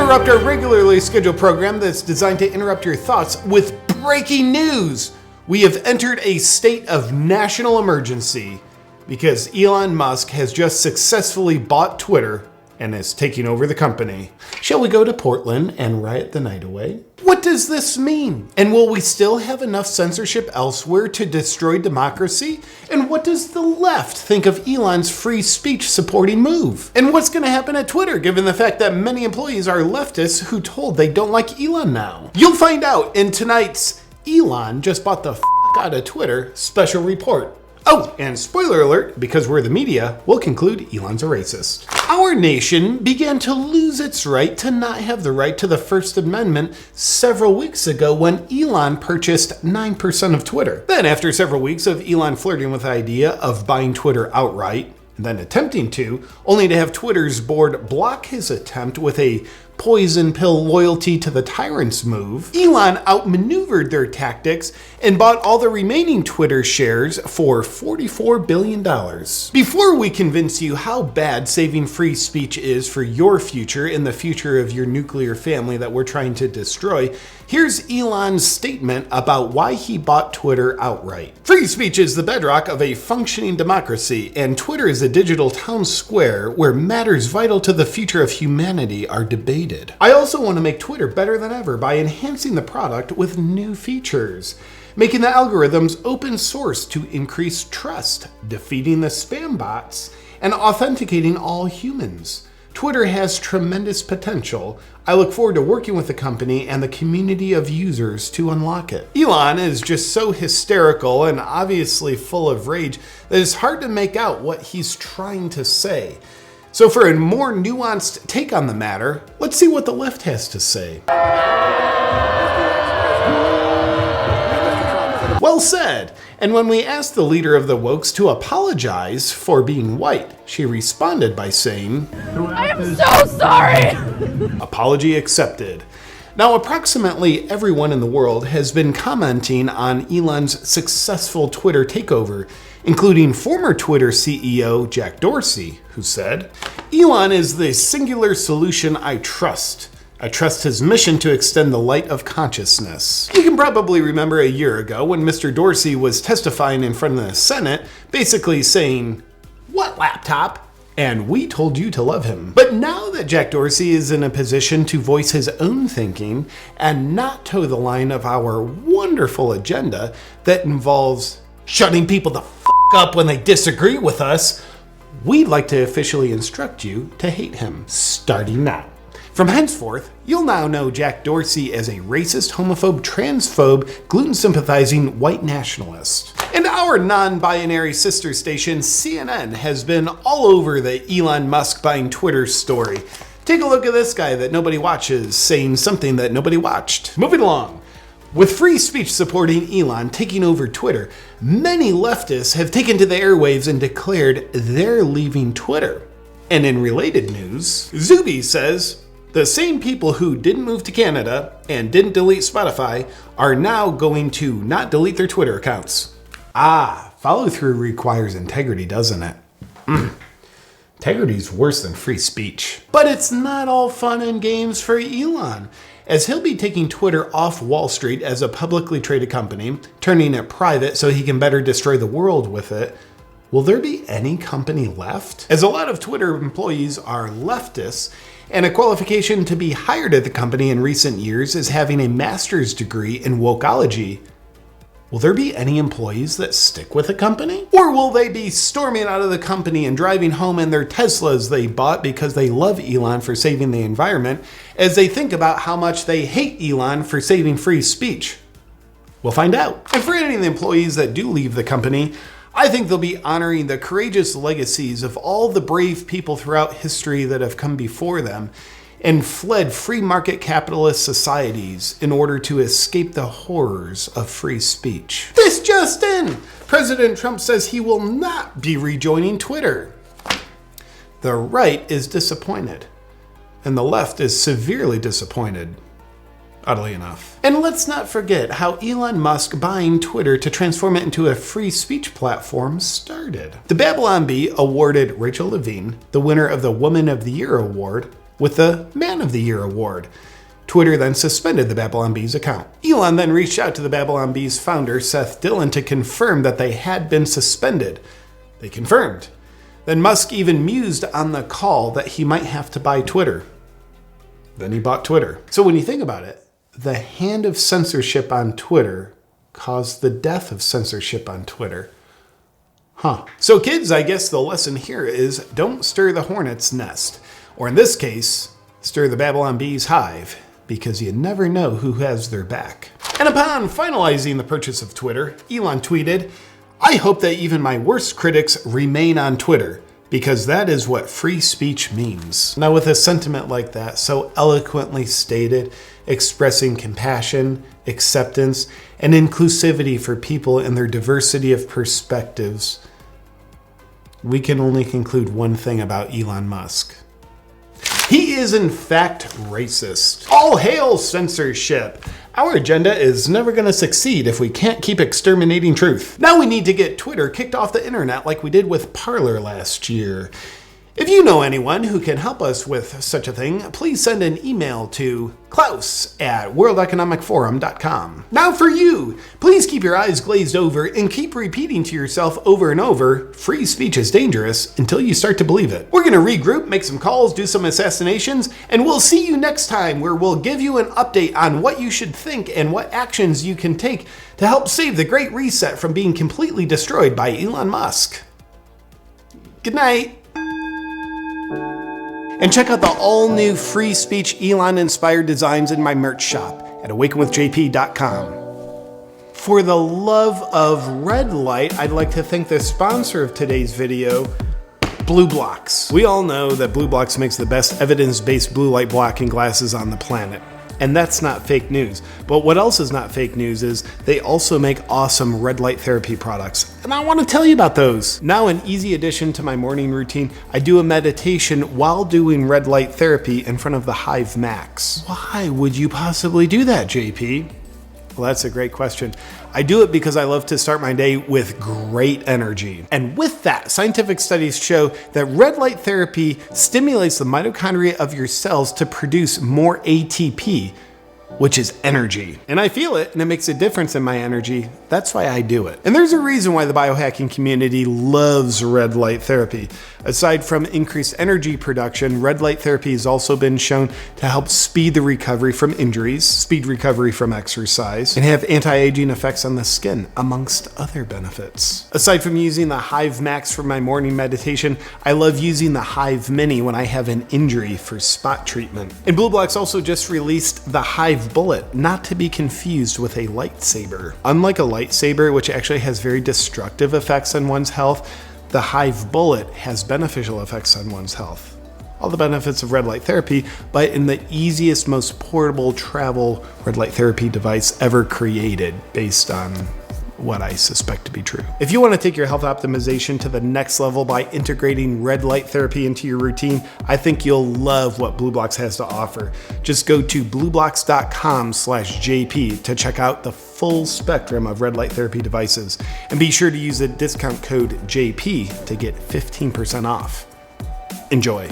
interrupt our regularly scheduled program that's designed to interrupt your thoughts with breaking news. We have entered a state of national emergency because Elon Musk has just successfully bought Twitter and is taking over the company. Shall we go to Portland and riot the night away? What does this mean? And will we still have enough censorship elsewhere to destroy democracy? And what does the left think of Elon's free speech supporting move? And what's going to happen at Twitter given the fact that many employees are leftists who told they don't like Elon now? You'll find out in tonight's Elon just bought the f*** out of Twitter special report. Oh, and spoiler alert, because we're the media, we'll conclude Elon's a racist. Our nation began to lose its right to not have the right to the First Amendment several weeks ago when Elon purchased 9% of Twitter. Then after several weeks of Elon flirting with the idea of buying Twitter outright, and then attempting to, only to have Twitter's board block his attempt with a poison pill loyalty to the tyrants move, Elon outmaneuvered their tactics and bought all the remaining Twitter shares for $44 billion. Before we convince you how bad saving free speech is for your future and the future of your nuclear family that we're trying to destroy, here's Elon's statement about why he bought Twitter outright. Free speech is the bedrock of a functioning democracy, and Twitter is a digital town square where matters vital to the future of humanity are debated. I also want to make Twitter better than ever by enhancing the product with new features, making the algorithms open source to increase trust, defeating the spam bots, and authenticating all humans. Twitter has tremendous potential. I look forward to working with the company and the community of users to unlock it. Elon is just so hysterical and obviously full of rage that it's hard to make out what he's trying to say. So for a more nuanced take on the matter, let's see what the left has to say. Well said. And when we asked the leader of the Wokes to apologize for being white, she responded by saying, I am so sorry. Apology accepted. Now, approximately everyone in the world has been commenting on Elon's successful Twitter takeover, including former Twitter CEO Jack Dorsey, who said, Elon is the singular solution I trust. I trust his mission to extend the light of consciousness. You can probably remember a year ago when Mr. Dorsey was testifying in front of the Senate, basically saying, "What laptop? And we told you to love him." But now that Jack Dorsey is in a position to voice his own thinking and not toe the line of our wonderful agenda that involves shutting people the f*** up when they disagree with us, we'd like to officially instruct you to hate him, starting now. From henceforth, you'll now know Jack Dorsey as a racist, homophobe, transphobe, gluten-sympathizing white nationalist. And our non-binary sister station, CNN, has been all over the Elon Musk buying Twitter story. Take a look at this guy that nobody watches saying something that nobody watched. Moving along. With free speech supporting Elon taking over Twitter, many leftists have taken to the airwaves and declared they're leaving Twitter. And in related news, Zuby says, the same people who didn't move to Canada and didn't delete Spotify are now going to not delete their Twitter accounts. Follow through requires integrity, doesn't it? Integrity's worse than free speech. But it's not all fun and games for Elon, as he'll be taking Twitter off Wall Street as a publicly traded company, turning it private so he can better destroy the world with it. Will there be any company left? As a lot of Twitter employees are leftists, and a qualification to be hired at the company in recent years is having a master's degree in wokeology, will there be any employees that stick with the company? Or will they be storming out of the company and driving home in their Teslas they bought because they love Elon for saving the environment, as they think about how much they hate Elon for saving free speech? We'll find out. And for any of the employees that do leave the company, I think they'll be honoring the courageous legacies of all the brave people throughout history that have come before them and fled free market capitalist societies in order to escape the horrors of free speech. This just in! President Trump says he will not be rejoining Twitter. The right is disappointed, and the left is severely disappointed. Oddly enough. And let's not forget how Elon Musk buying Twitter to transform it into a free speech platform started. The Babylon Bee awarded Rachel Levine, the winner of the Woman of the Year award, with the Man of the Year award. Twitter then suspended the Babylon Bees account. Elon then reached out to the Babylon Bees founder, Seth Dillon, to confirm that they had been suspended. They confirmed. Then Musk even mused on the call that he might have to buy Twitter. Then he bought Twitter. So when you think about it, the hand of censorship on Twitter caused the death of censorship on Twitter. So kids, I guess the lesson here is don't stir the hornet's nest. Or in this case, stir the Babylon Bees hive, because you never know who has their back. And upon finalizing the purchase of Twitter, Elon tweeted, "I hope that even my worst critics remain on Twitter, because that is what free speech means." Now with a sentiment like that, so eloquently stated, expressing compassion, acceptance, and inclusivity for people and their diversity of perspectives, we can only conclude one thing about Elon Musk. He is in fact racist. All hail censorship. Our agenda is never going to succeed if we can't keep exterminating truth. Now we need to get Twitter kicked off the internet like we did with Parler last year. If you know anyone who can help us with such a thing, please send an email to klaus@worldeconomicforum.com. Now for you, please keep your eyes glazed over and keep repeating to yourself over and over, free speech is dangerous, until you start to believe it. We're gonna regroup, make some calls, do some assassinations, and we'll see you next time where we'll give you an update on what you should think and what actions you can take to help save the Great Reset from being completely destroyed by Elon Musk. Good night. And check out the all-new free speech Elon-inspired designs in my merch shop at awakenwithjp.com. For the love of red light, I'd like to thank the sponsor of today's video, BlueBlox. We all know that BlueBlox makes the best evidence-based blue light blocking glasses on the planet. And that's not fake news. But what else is not fake news is they also make awesome red light therapy products. And I want to tell you about those. Now, an easy addition to my morning routine, I do a meditation while doing red light therapy in front of the Hive Max. Why would you possibly do that, JP? Well, that's a great question. I do it because I love to start my day with great energy. And with that, scientific studies show that red light therapy stimulates the mitochondria of your cells to produce more ATP, which is energy. And I feel it, and it makes a difference in my energy. That's why I do it. And there's a reason why the biohacking community loves red light therapy. Aside from increased energy production, red light therapy has also been shown to help speed the recovery from injuries, speed recovery from exercise, and have anti-aging effects on the skin, amongst other benefits. Aside from using the Hive Max for my morning meditation, I love using the Hive Mini when I have an injury for spot treatment. And BlueBlox also just released the Hive Bullet, not to be confused with a lightsaber. Unlike a lightsaber, which actually has very destructive effects on one's health, the Hive Bullet has beneficial effects on one's health. All the benefits of red light therapy, but in the easiest, most portable travel red light therapy device ever created, based on what I suspect to be true. If you want to take your health optimization to the next level by integrating red light therapy into your routine, I think you'll love what BlueBlox has to offer. Just go to blueblox.com/JP to check out the full spectrum of red light therapy devices. And be sure to use the discount code JP to get 15% off. Enjoy.